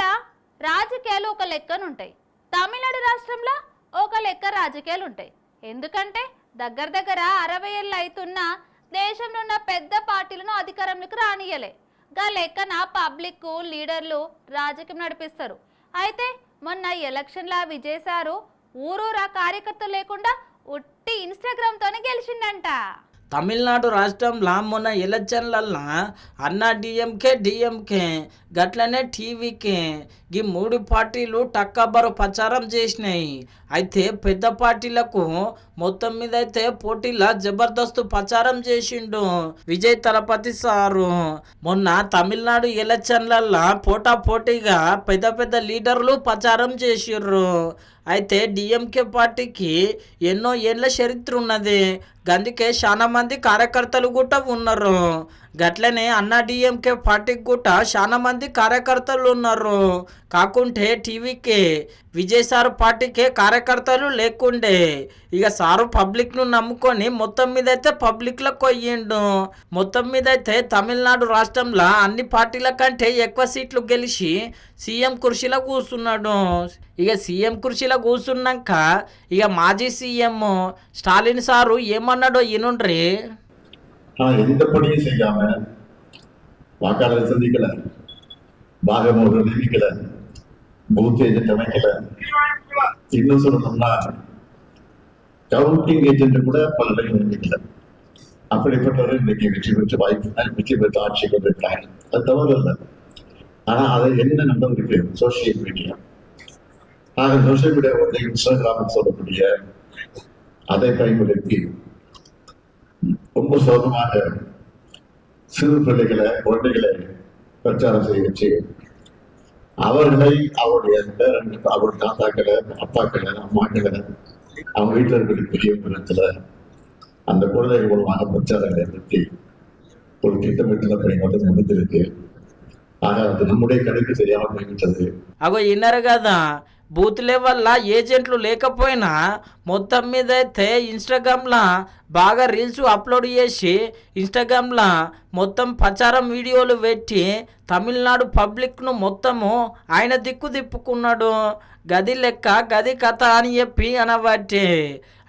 రాష్ట్రంలో రాజకీయాలు ఒక లెక్కనుంటాయి, తమిళనాడు రాష్ట్రంలో ఒక లెక్క రాజకీయాలు ఉంటాయి. ఎందుకంటే దగ్గర దగ్గర 60 ఏళ్ళు అవుతున్న దేశంలో ఉన్న పెద్ద పార్టీలను అధికారంలోకి రానియలే. గా లెక్కన పబ్లిక్ లీడర్లు రాజకీయం నడిపిస్తారు. అయితే మొన్న ఎలక్షన్ల విజయసారు ఊరూరా కార్యకర్తలు లేకుండా ఉట్టి ఇన్స్టాగ్రామ్తోనే గెలిచిండంట. తమిళనాడు రాష్ట్రంలో మొన్న ఎలక్షన్లల్లో అన్నా డిఎంకే గట్లనే టీవీకే ఈ 3 పార్టీలు టక్కబరు ప్రచారం చేసినాయి. అయితే పెద్ద పార్టీలకు మొత్తం మీద అయితే పోటీలా జబర్దస్తు ప్రచారం చేసిండు విజయ్ తలపతి సారు. మొన్న తమిళనాడు ఎలక్షన్లల్లో పోటాపోటీగా పెద్ద లీడర్లు ప్రచారం చేసిర్రు. అయితే డిఎంకే పార్టీకి ఎన్నో ఏళ్ళ చరిత్ర ఉన్నది, అందుకే చాలా మంది కార్యకర్తలు కూడా ఉన్నారు. గట్లనే అన్నా డిఎంకే పార్టీకి కూడా చాలా మంది కార్యకర్తలు ఉన్నారు. కాకుంటే టీవీకే విజయ్ సారు పార్టీకే కార్యకర్తలు లేకుండే. ఇక సారు పబ్లిక్ను నమ్ముకొని మొత్తం మీద అయితే పబ్లిక్లకు పోయిండు. మొత్తం మీద అయితే తమిళనాడు రాష్ట్రంలో అన్ని పార్టీల కంటే ఎక్కువ సీట్లు గెలిచి సీఎం కుర్చీలో కూర్చున్నాడు. ఇక సీఎం కుర్చీలో కూర్చున్నాక ఇక మాజీ సీఎం స్టాలిన్ సారు ఏమన్నాడో ఈనుండ్రి. எந்த பணியும் செய்யாம வாக்காளர் சந்திக்கல, பாகமுறை நியமிக்கல, பூத் ஏஜென்ட் அமைக்கல, இன்னும் சொல்லணும்னா கவுண்டிங் ஏஜென்ட் கூட பல இடங்கள் நியமிக்கல. அப்படிப்பட்டவர்கள் இன்னைக்கு வெற்றி பெற்று ஆட்சி கொண்டிருக்காங்க. அது தவறு இல்லை. ஆனா அதை என்ன நடந்திருக்கு சோசியல் மீடியா. சோசியல் மீடியா வந்து இன்ஸ்டாகிராம் சொல்லக்கூடிய அதை பயன்படுத்தி ரொம்ப சோகமாக சிறு பிள்ளைகளை குழந்தைகளை பிரச்சாரம் செய்ய வச்சு அவர்களை அவருடைய பேரன்கள், அவருடைய தாத்தாக்களை, அப்பாக்களை, அம்மாக்களை, அவங்க வீட்டில் இருக்கிற பெரிய விதத்துல அந்த குழந்தைகள் மூலமாக பிரச்சாரங்களை பற்றி ஒரு திட்டமிட்டுள்ள பணி மட்டும் முடிந்திருக்கு. ஆக அது நம்முடைய கணக்கு தெரியாமல் போய்விட்டது. అగో విన్నారు కదా, బూత్ లెవెల్లో ఏజెంట్లు లేకపోయినా మొత్తం మీద అయితే ఇన్స్టాగ్రామ్లో బాగా రీల్స్ అప్లోడ్ చేసి ఇన్స్టాగ్రామ్లో మొత్తం ప్రచారం వీడియోలు పెట్టి తమిళనాడు పబ్లిక్ను మొత్తము ఆయన దిక్కు తిప్పుకున్నాడు. గది లెక్క గది కథ అని చెప్పి అనబట్టి.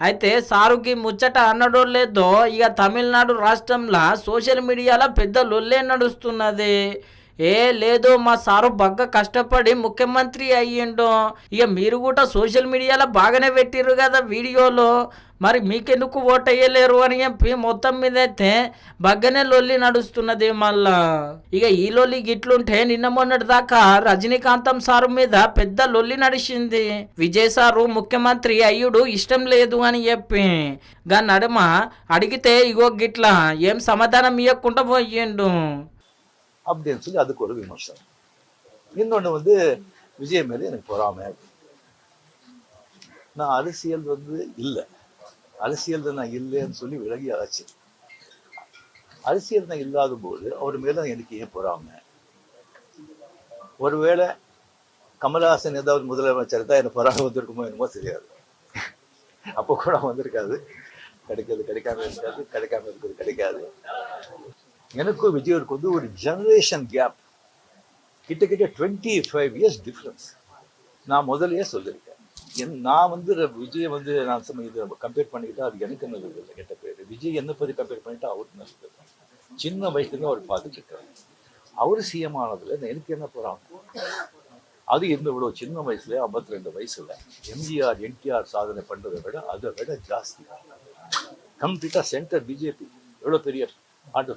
అయితే సారుకి ముచ్చట అన్నడో లేదో ఇక తమిళనాడు రాష్ట్రంలో సోషల్ మీడియాలో పెద్ద లొల్లే నడుస్తున్నది. లేదు మా సారు బాగా కష్టపడి ముఖ్యమంత్రి అయ్యిండు, ఇక మీరు కూడా సోషల్ మీడియాలో బాగానే పెట్టిర్రు కదా వీడియోలో, మరి మీకెందుకు ఓట్ అయ్యలేరు అని చెప్పి మొత్తం మీద అయితే బాగానే లొల్లి నడుస్తున్నది. మళ్ళా ఇక ఈ లొల్లి గిట్లుంటే నిన్న మొన్నటి దాకా రజనీకాంతం సారు మీద పెద్ద లొల్లి నడిచింది. విజయ్ సారు ముఖ్యమంత్రి అయ్యుడు ఇష్టం లేదు అని చెప్పి గా నడుమ అడిగితే ఇగో గిట్లా ఏం సమాధానం ఇవ్వకుండా పోయిండు அப்படின்னு சொல்லி அதுக்கு ஒரு விமர்சனம். இன்னொன்று வந்து விஜய் மேலே எனக்கு பொறாமை. நான் அரசியல் இல்லை, அரசியல் நான் இல்லைன்னு சொல்லி விலகி ஆச்சு. அரசியல் நான் இல்லாத போது அவர் மேலே எனக்கு ஏன் பொறாமை? ஒருவேளை கமலஹாசன் ஏதாவது முதலமைச்சர் தான் எனக்கு பொறாமை வந்திருக்குமோ என்னமோ தெரியாது. அப்போ கூட வந்திருக்காது. கிடைக்காம இருக்கிறது கிடைக்காது. எனக்கும் விஜயருக்கு ஒரு ஜெனரேஷன் கேப், கிட்டத்தட்ட 25 இயர்ஸ் டிஃப்ரென்ஸ். நான் முதலையே சொல்லியிருக்கேன். நான் விஜய் நான் இது கம்பேர் பண்ணிக்கிட்டா அது எனக்கு நல்லது இல்லை, கெட்ட பேர். விஜய் என்னை பற்றி கம்பேர் பண்ணிட்டா அவருக்கு நல்லது. சின்ன வயசுலேருந்து அவர் பார்த்துட்டு இருக்காரு. அவர் சிஎம் ஆனதுல எனக்கு என்ன போறாங்க? அது இவ்வளோ சின்ன வயசுல 52 வயசுல எம்ஜிஆர் என்டிஆர் சாதனை பண்றதை விட அதை விட ஜாஸ்தி கம்ப்ளீட்டா சென்டர் பிஜேபி எவ்வளோ பெரிய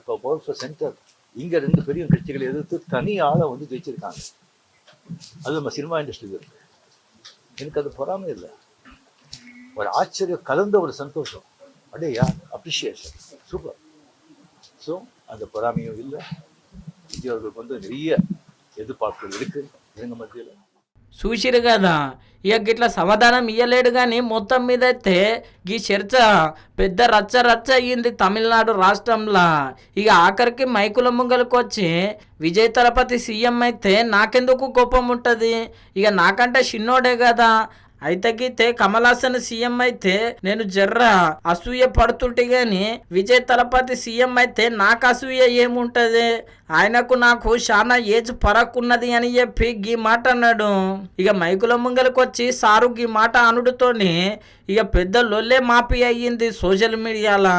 பவர்ஃபுல் சென்டர். இங்க 2 பெரிய கட்சிகளை எதிர்த்து தனி ஆளை ஜெயிச்சிருக்காங்க. அது நம்ம சினிமா இண்டஸ்ட்ரியில் இருக்கு. எனக்கு அது பொறாமை இல்லை, ஒரு ஆச்சரியம் கலந்த ஒரு சந்தோஷம். அடையா அப்ரிஷியேஷன், சூப்பர். ஸோ அந்த பொறாமையும் இல்லை. விஜய் அவர்களுக்கு நிறைய எதிர்பார்ப்புகள் இருக்கு எங்க மத்தியில். చూసిరు కదా, ఇక గిట్లా సమాధానం ఇయ్యలేడు కానీ మొత్తం మీద అయితే ఈ చర్చ పెద్ద రచ్చ అయ్యింది తమిళనాడు రాష్ట్రంలో. ఇక ఆఖరికి మైకుల ముంగలకు వచ్చి విజయ్ తలపతి సీఎం అయితే నాకెందుకు కోపం ఉంటుంది, ఇక నాకంటే చిన్నోడే కదా అయితే గీతే కమల్ హాసన్ సీఎం అయితే నేను జర్ర అసూయ పడుతుంటే గాని విజయ్ తలపతి సీఎం అయితే నాకు అసూయ ఏముంటది, ఆయనకు నాకు చాలా ఏజ్ పరక్కున్నది అని చెప్పి గీ మాట అన్నాడు. ఇక మైకుల ముంగలకు వచ్చి సారు గీ మాట అనుడుతోని ఇక పెద్ద లొల్లే మాపి అయ్యింది సోషల్ మీడియాలో.